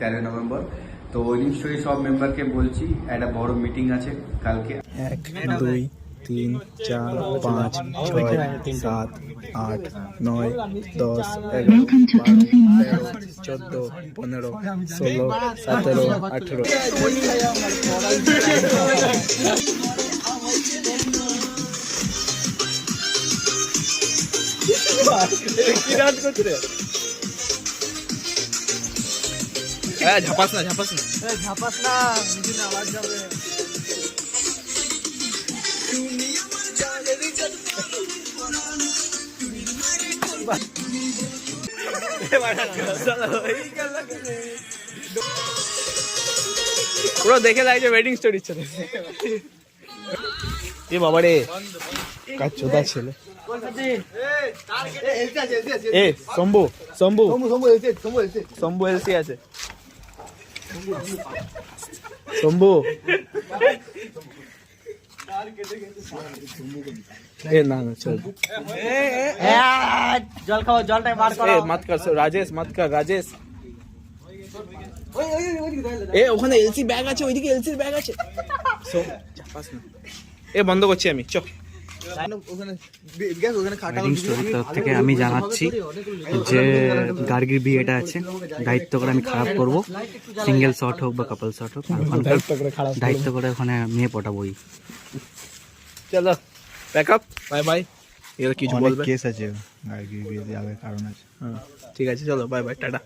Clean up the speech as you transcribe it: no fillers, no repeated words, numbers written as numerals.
13 November. তো নিশ্চয়ই সব মেম্বারকে বলছি একটা বড় মিটিং আছে কালকে। 1 2 3 4 5 6 7 8 9 10 11 12 13 14 15 16 17 18 ঝাপাস না আওয়াজ যাবে। পুরো দেখে লাগছে ওয়েডিং স্টোরি চলে। এ বাবা রে কাজ চোদা ছেলে। এ শম্ভু এলসি আছে। শম্ভু এ না চল জল খাও, জলটা বার করো। মত কর রাজেশ, মত কর রাজেশ। এ ওখানে এলসি ব্যাগ আছে, ওইদিকে এলসির ব্যাগ আছে। এ বন্ধ করছি আমি, চ। ওয়েডিং স্টোরির তরফ থেকে আমি জানাচ্ছি যে গার্গির বিয়েটা আছে, দায়িত্ব করে আমি খারাপ করব, সিঙ্গেল শট হোক বা কাপল শট হোক, দায়িত্ব করে ওখানে মেয়ে পটাবোই। চলো প্যাক আপ, বাই বাই। এর কিছু বলবে? কেস আছে গার্গির বিয়েতে যাবে, কারণ আছে। ঠিক আছে, চলো বাই বাই, টাটা।